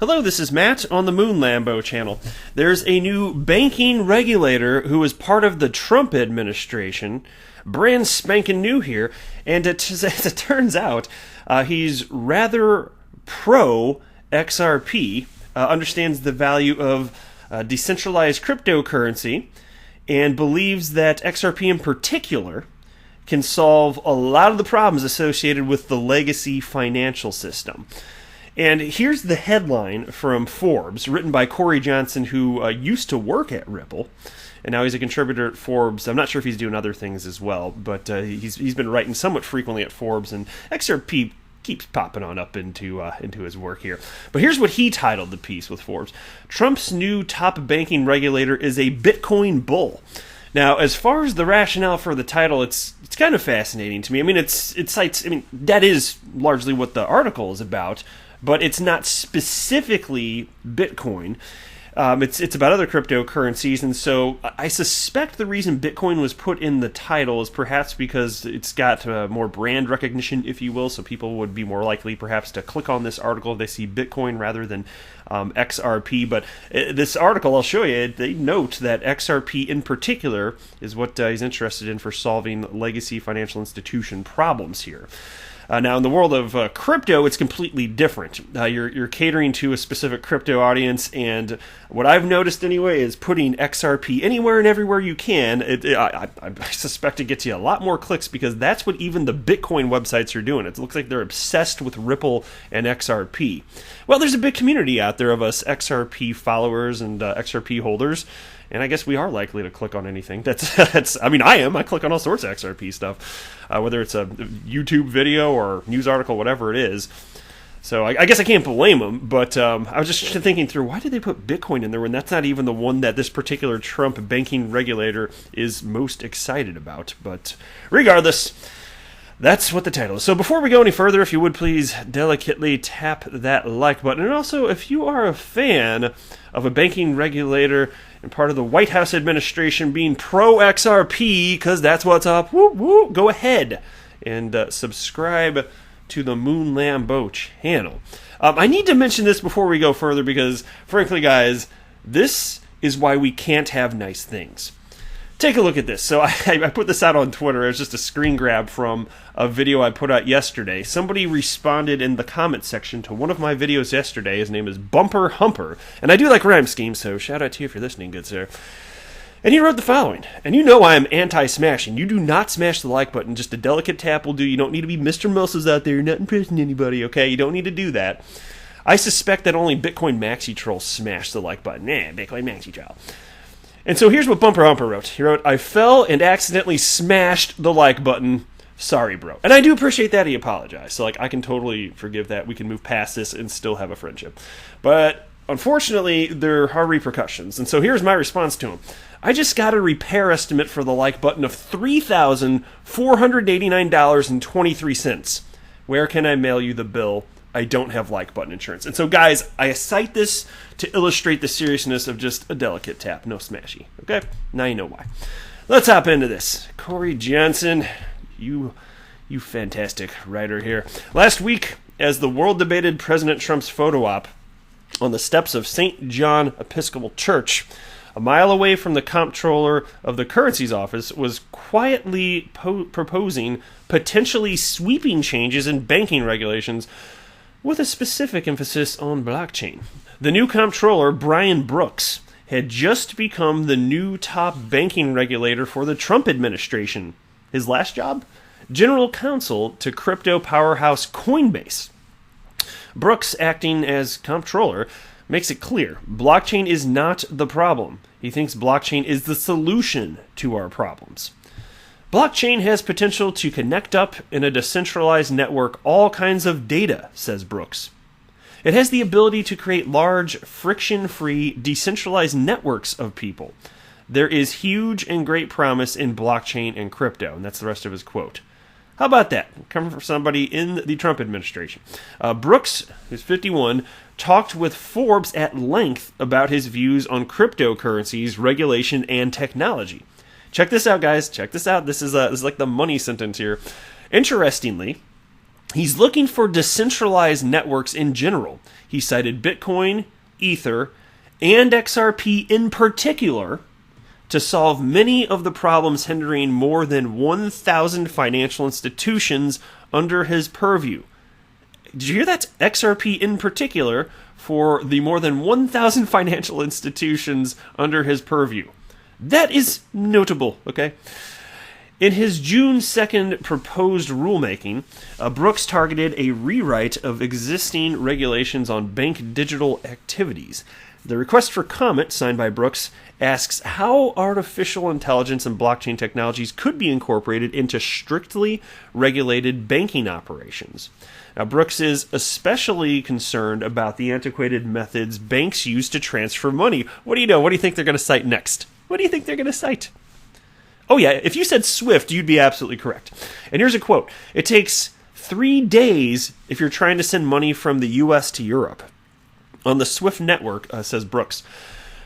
Hello, this is Matt on the Moon Lambo channel. There's a new banking regulator who is part of the Trump administration, brand spanking new here, and as it turns out, he's rather pro-XRP, understands the value of decentralized cryptocurrency, and believes that XRP in particular can solve a lot of the problems associated with the legacy financial system. And here's the headline from Forbes, written by Corey Johnson, who used to work at Ripple, and now he's a contributor at Forbes. I'm not sure if he's doing other things as well, but he's been writing somewhat frequently at Forbes, and XRP keeps popping on up into his work here. But here's what he titled the piece with Forbes: Trump's new top banking regulator is a Bitcoin bull. Now, as far as the rationale for the title, it's kind of fascinating to me. I mean, it cites, that is largely what the article is about, but it's not specifically Bitcoin. It's about other cryptocurrencies, and so I suspect the reason Bitcoin was put in the title is perhaps because it's got more brand recognition, if you will, so people would be more likely perhaps to click on this article if they see Bitcoin rather than XRP. But this article, I'll show you, they note that XRP in particular is what he's interested in for solving legacy financial institution problems here. Now, in the world of crypto, it's completely different. You're catering to a specific crypto audience, and what I've noticed anyway is putting XRP anywhere and everywhere you can. I suspect it gets you a lot more clicks because that's what even the Bitcoin websites are doing. It looks like they're obsessed with Ripple and XRP. Well, there's a big community out there of us XRP followers and XRP holders. And I guess we are likely to click on anything. I am. I click on all sorts of XRP stuff, whether it's a YouTube video or news article, whatever it is. So I guess I can't blame them. But I was just thinking through, why did they put Bitcoin in there when that's not even the one that this particular Trump banking regulator is most excited about? But regardless, that's what the title is. So before we go any further, if you would please delicately tap that like button. And also, if you are a fan of a banking regulator and part of the White House administration being pro-XRP, because that's what's up, go ahead and subscribe to the Moon Lambo channel. I need to mention this before we go further because, frankly, guys, this is why we can't have nice things. Take a look at this. So I put this out on Twitter. It was just a screen grab from a video I put out yesterday. Somebody responded in the comment section to one of my videos yesterday. His name is Bumper Humper. And I do like rhyme schemes, so shout out to you if you're listening, good sir. And he wrote the following. And you know I am anti-smashing. You do not smash the like button. Just a delicate tap will do. You don't need to be Mr. Moses out there not impressing anybody, okay? You don't need to do that. I suspect that only Bitcoin Maxi trolls smash the like button. Bitcoin Maxi troll. And so here's what Bumper Humper wrote. He wrote, I fell and accidentally smashed the like button. Sorry, bro. And I do appreciate that he apologized. So, I can totally forgive that. We can move past this and still have a friendship. But, unfortunately, there are repercussions. And so here's my response to him. I just got a repair estimate for the like button of $3,489.23. Where can I mail you the bill? I don't have like button insurance. And so, guys, I cite this to illustrate the seriousness of just a delicate tap, no smashy. Okay? Now you know why. Let's hop into this. Corey Johnson, you fantastic writer here. Last week, as the world debated President Trump's photo op on the steps of St. John Episcopal Church, a mile away from the comptroller of the currency's office, was quietly proposing potentially sweeping changes in banking regulations with a specific emphasis on blockchain. The new comptroller, Brian Brooks, had just become the new top banking regulator for the Trump administration. His last job? General counsel to crypto powerhouse Coinbase. Brooks, acting as comptroller, makes it clear blockchain is not the problem. He thinks blockchain is the solution to our problems. Blockchain has potential to connect up in a decentralized network all kinds of data, says Brooks. It has the ability to create large, friction-free, decentralized networks of people. There is huge and great promise in blockchain and crypto, and that's the rest of his quote. How about that? Coming from somebody in the Trump administration. Brooks, who's 51, talked with Forbes at length about his views on cryptocurrencies, regulation, and technology. Check this out, guys. Check this out. This is like the money sentence here. Interestingly, He's looking for decentralized networks in general. He cited Bitcoin, Ether, and XRP in particular to solve many of the problems hindering more than 1,000 financial institutions under his purview. Did you hear that? XRP in particular for the more than 1,000 financial institutions under his purview. That is notable, okay? In his June 2nd proposed rulemaking, Brooks targeted a rewrite of existing regulations on bank digital activities. The request for comment, signed by Brooks, asks how artificial intelligence and blockchain technologies could be incorporated into strictly regulated banking operations. Now, Brooks is especially concerned about the antiquated methods banks use to transfer money. What do you know? What do you think they're going to cite next? What do you think they're going to cite? Oh yeah, if you said SWIFT, you'd be absolutely correct. And here's a quote. It takes 3 days if you're trying to send money from the U.S. to Europe. On the SWIFT network, says Brooks,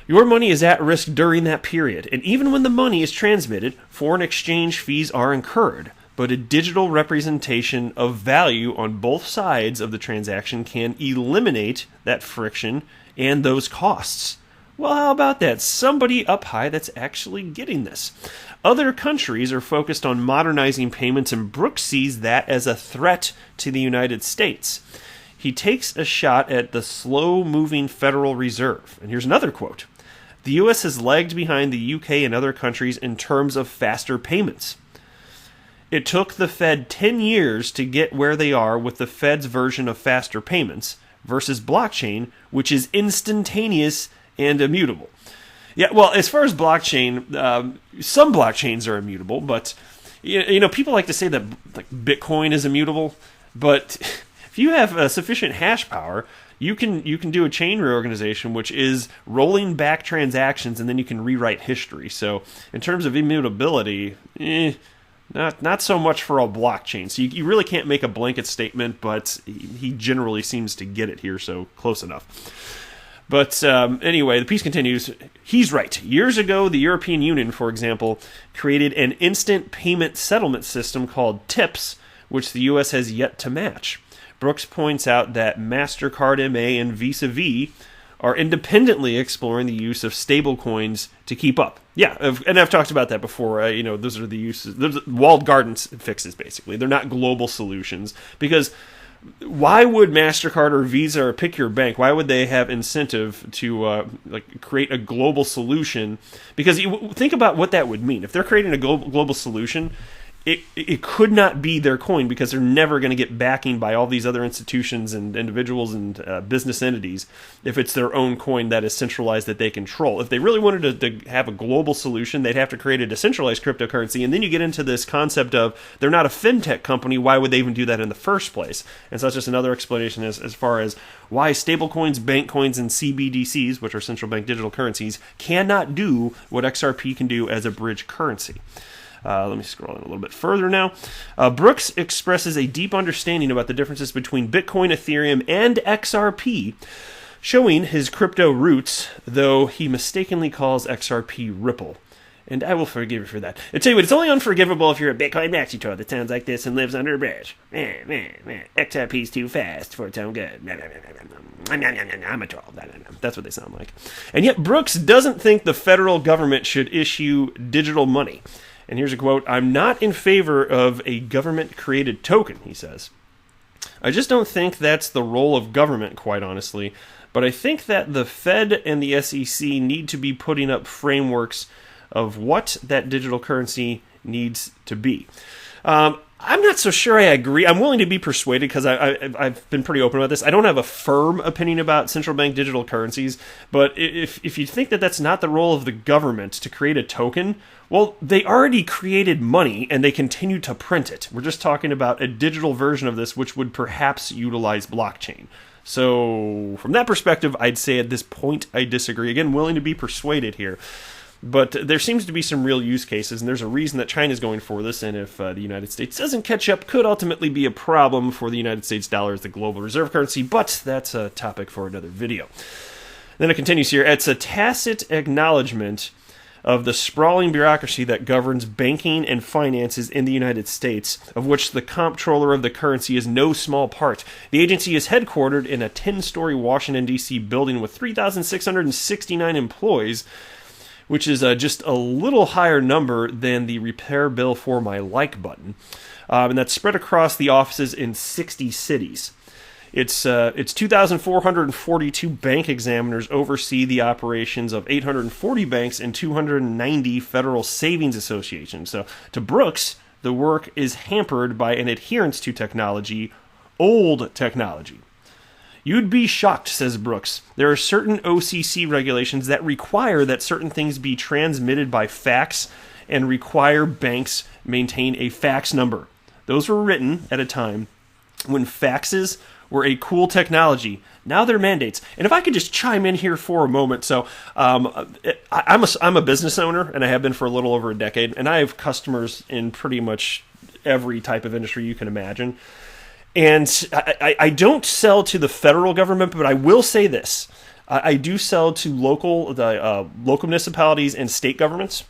your money is at risk during that period, and even when the money is transmitted, foreign exchange fees are incurred. But a digital representation of value on both sides of the transaction can eliminate that friction and those costs. Well, how about that? Somebody up high that's actually getting this. Other countries are focused on modernizing payments, and Brooks sees that as a threat to the United States. He takes a shot at the slow-moving Federal Reserve. And here's another quote. The U.S. has lagged behind the U.K. and other countries in terms of faster payments. It took the Fed 10 years to get where they are with the Fed's version of faster payments versus blockchain, which is instantaneous and immutable. Yeah, well, as far as blockchain, some blockchains are immutable, but you know, people like to say that like Bitcoin is immutable, but if you have sufficient hash power, you can do a chain reorganization, which is rolling back transactions, and then you can rewrite history. So, in terms of immutability, not so much for a blockchain. So you really can't make a blanket statement, but he generally seems to get it here, so close enough. But anyway, the piece continues. He's right. Years ago, the European Union, for example, created an instant payment settlement system called TIPS, which the U.S. has yet to match. Brooks points out that MasterCard MA and Visa V are independently exploring the use of stablecoins to keep up. Yeah, and I've talked about that before. Those are the uses, those walled garden fixes, basically. They're not global solutions, because why would MasterCard or Visa, or pick your bank, why would they have incentive to create a global solution? Because you think about what that would mean. If they're creating a global solution, it could not be their coin, because they're never going to get backing by all these other institutions and individuals and business entities if it's their own coin that is centralized that they control. If they really wanted to have a global solution, they'd have to create a decentralized cryptocurrency, and then you get into this concept of they're not a fintech company, why would they even do that in the first place? And so that's just another explanation as far as why stablecoins, bank coins, and CBDCs, which are central bank digital currencies, cannot do what XRP can do as a bridge currency. Let me scroll in a little bit further now. Brooks expresses a deep understanding about the differences between Bitcoin, Ethereum, and XRP, showing his crypto roots, though he mistakenly calls XRP Ripple. And I will forgive you for that. I tell you what, it's only unforgivable if you're a Bitcoin maxi troll that sounds like this and lives under a bridge. XRP's too fast for its own good. I'm a troll. That's what they sound like. And yet Brooks doesn't think the federal government should issue digital money. And here's a quote, "I'm not in favor of a government-created token," he says. "I just don't think that's the role of government, quite honestly. But I think that the Fed and the SEC need to be putting up frameworks of what that digital currency needs to be." I'm not so sure I agree. I'm willing to be persuaded, because I've been pretty open about this. I don't have a firm opinion about central bank digital currencies, but if you think that that's not the role of the government to create a token, well, they already created money and they continue to print it. We're just talking about a digital version of this, which would perhaps utilize blockchain. So from that perspective, I'd say at this point I disagree. Again, willing to be persuaded here. But there seems to be some real use cases, and there's a reason that China's going for this, and if the United States doesn't catch up, could ultimately be a problem for the United States dollar as the global reserve currency, but that's a topic for another video. Then it continues here. It's a tacit acknowledgement of the sprawling bureaucracy that governs banking and finances in the United States, of which the comptroller of the currency is no small part. The agency is headquartered in a 10-story Washington, D.C. building with 3,669 employees, which is just a little higher number than the repair bill for my like button. And that's spread across the offices in 60 cities. It's 2,442 bank examiners oversee the operations of 840 banks and 290 federal savings associations. So to Brooks, the work is hampered by an adherence to technology, old technology. You'd be shocked, says Brooks. There are certain OCC regulations that require that certain things be transmitted by fax and require banks maintain a fax number. Those were written at a time when faxes were a cool technology. Now they're mandates. And if I could just chime in here for a moment. So I'm a business owner, and I have been for a little over a decade, and I have customers in pretty much every type of industry you can imagine. And I don't sell to the federal government, but I will say this. I do sell to local municipalities and state governments.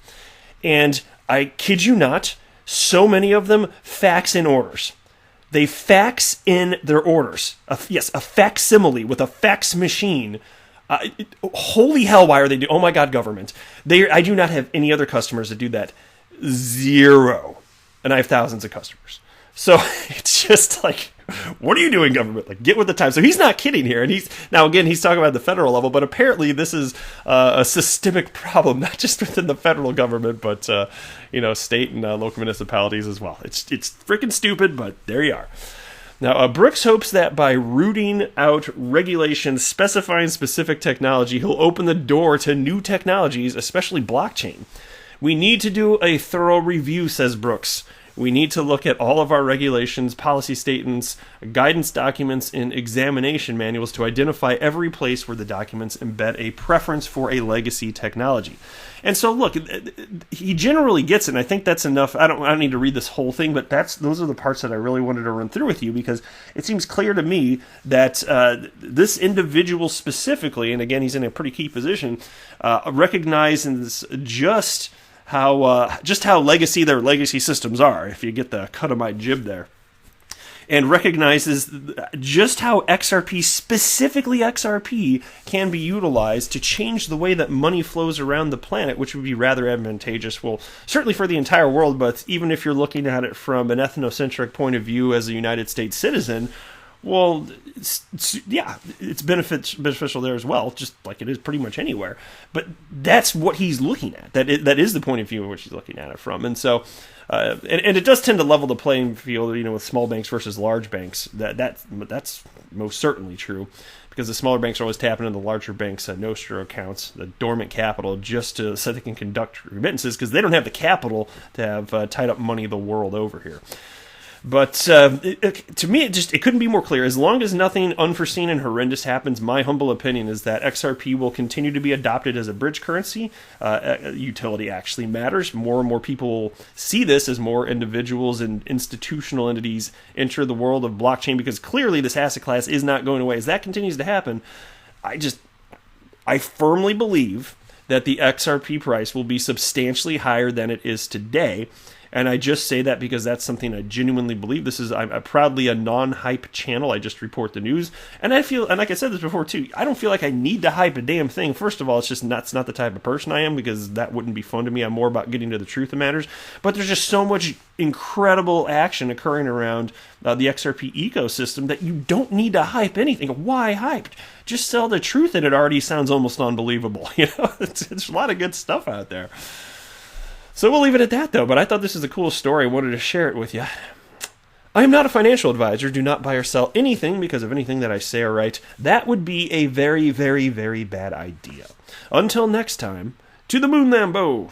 And I kid you not, so many of them fax in orders. They fax in their orders. A facsimile with a fax machine. Holy hell, why are they doing? Oh my God, government. I do not have any other customers that do that. Zero. And I have thousands of customers. So it's just like, what are you doing, government? Like, get with the time. So he's not kidding here. And he's talking about the federal level, but apparently this is a systemic problem, not just within the federal government, but state and local municipalities as well. It's freaking stupid, but there you are. Now, Brooks hopes that by rooting out regulations specifying specific technology, he'll open the door to new technologies, especially blockchain. We need to do a thorough review, says Brooks. We need to look at all of our regulations, policy statements, guidance documents, and examination manuals to identify every place where the documents embed a preference for a legacy technology. And so, look, he generally gets it, and I think that's enough. I don't need to read this whole thing, but those are the parts that I really wanted to run through with you, because it seems clear to me that this individual specifically, and again, he's in a pretty key position, recognizes just how legacy their legacy systems are, if you get the cut of my jib there, and recognizes just how XRP, specifically XRP, can be utilized to change the way that money flows around the planet, which would be rather advantageous, well, certainly for the entire world, but even if you're looking at it from an ethnocentric point of view as a United States citizen, well, it's beneficial there as well, just like it is pretty much anywhere. But that's what he's looking at. That is the point of view in which he's looking at it from. And so, and it does tend to level the playing field, with small banks versus large banks. That's most certainly true, because the smaller banks are always tapping into the larger banks' Nostro accounts, the dormant capital, just so they can conduct remittances, because they don't have the capital to have tied up money the world over here. But to me, it couldn't be more clear. As long as nothing unforeseen and horrendous happens, my humble opinion is that XRP will continue to be adopted as a bridge currency. Utility actually matters. More and more people see this as more individuals and institutional entities enter the world of blockchain, because clearly this asset class is not going away. As that continues to happen, I firmly believe that the XRP price will be substantially higher than it is today. And I just say that because that's something I genuinely believe. I'm proudly a non-hype channel. I just report the news. And I feel, and like I said this before too, I don't feel like I need to hype a damn thing. First of all, that's not the type of person I am, because that wouldn't be fun to me. I'm more about getting to the truth of matters. But there's just so much incredible action occurring around the XRP ecosystem that you don't need to hype anything. Why hyped? Just sell the truth, and it already sounds almost unbelievable. It's a lot of good stuff out there. So we'll leave it at that, though. But I thought this is a cool story. I wanted to share it with you. I am not a financial advisor. Do not buy or sell anything because of anything that I say or write. That would be a very, very, very bad idea. Until next time, to the moon, Lambo!